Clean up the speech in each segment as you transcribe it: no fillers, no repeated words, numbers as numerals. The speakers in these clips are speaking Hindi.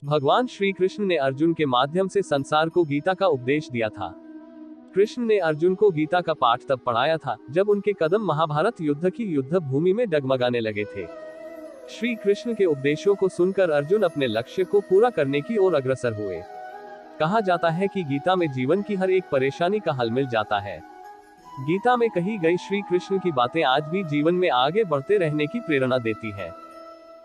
भगवान श्री कृष्ण ने अर्जुन के माध्यम से संसार को गीता का उपदेश दिया था। कृष्ण ने अर्जुन को गीता का पाठ तब पढ़ाया था जब उनके कदम महाभारत युद्ध की युद्ध भूमि में डगमगाने लगे थे। श्री कृष्ण के उपदेशों को सुनकर अर्जुन अपने लक्ष्य को पूरा करने की ओर अग्रसर हुए। कहा जाता है कि गीता में जीवन की हर एक परेशानी का हल मिल जाता है। गीता में कही गई श्री कृष्ण की बातें आज भी जीवन में आगे बढ़ते रहने की प्रेरणा देती है।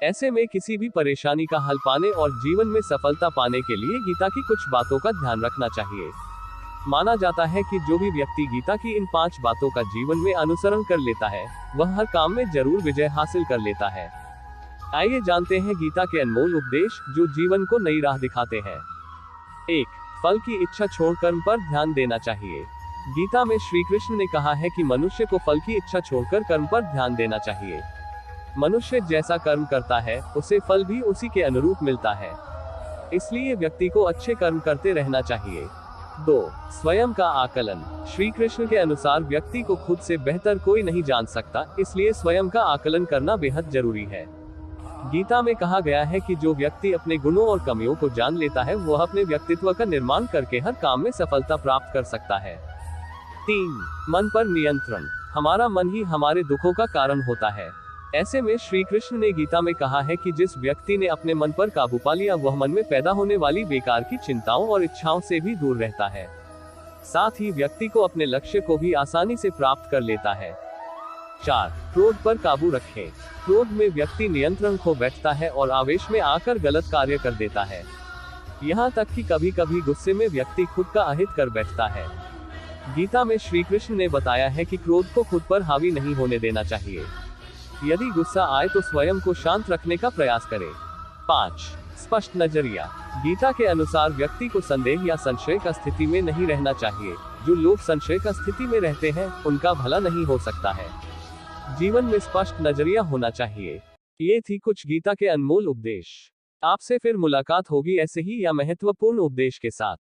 ऐसे में किसी भी परेशानी का हल पाने और जीवन में सफलता पाने के लिए गीता की कुछ बातों का ध्यान रखना चाहिए। माना जाता है कि जो भी व्यक्ति गीता की इन 5 बातों का जीवन में अनुसरण कर लेता है, वह हर काम में जरूर विजय हासिल कर लेता है। आइए जानते हैं गीता के अनमोल उपदेश जो जीवन को नई राह दिखाते हैं। 1. फल की इच्छा छोड़ कर्म पर ध्यान देना चाहिए। गीता में श्री कृष्ण ने कहा है कि मनुष्य को फल की इच्छा छोड़कर कर्म पर ध्यान देना चाहिए। मनुष्य जैसा कर्म करता है, उसे फल भी उसी के अनुरूप मिलता है। इसलिए व्यक्ति को अच्छे कर्म करते रहना चाहिए। 2. स्वयं का आकलन। श्री कृष्ण के अनुसार व्यक्ति को खुद से बेहतर कोई नहीं जान सकता, इसलिए स्वयं का आकलन करना बेहद जरूरी है। गीता में कहा गया है कि जो व्यक्ति अपने गुणों और कमियों को जान लेता है, वह अपने व्यक्तित्व का निर्माण करके हर काम में सफलता प्राप्त कर सकता है। 3. मन पर नियंत्रण। हमारा मन ही हमारे दुखों का कारण होता है। ऐसे में श्री कृष्ण ने गीता में कहा है कि जिस व्यक्ति ने अपने मन पर काबू पा लिया, वह मन में पैदा होने वाली बेकार की चिंताओं और इच्छाओं से भी दूर रहता है। साथ ही व्यक्ति को अपने लक्ष्य को भी आसानी से प्राप्त कर लेता है। 4. क्रोध पर काबू रखें। क्रोध में व्यक्ति नियंत्रण खो बैठता है और आवेश में आकर गलत कार्य कर देता है। यहाँ तक कि कभी कभी गुस्से में व्यक्ति खुद का अहित कर बैठता है। गीता में श्री कृष्ण ने बताया है कि क्रोध को खुद पर हावी नहीं होने देना चाहिए। यदि गुस्सा आए तो स्वयं को शांत रखने का प्रयास करें। 5. स्पष्ट नजरिया। गीता के अनुसार व्यक्ति को संदेह या संशय का स्थिति में नहीं रहना चाहिए। जो लोग संशय का स्थिति में रहते हैं, उनका भला नहीं हो सकता है। जीवन में स्पष्ट नजरिया होना चाहिए। ये थी कुछ गीता के अनमोल उपदेश। आपसे फिर मुलाकात होगी ऐसे ही या महत्वपूर्ण उपदेश के साथ।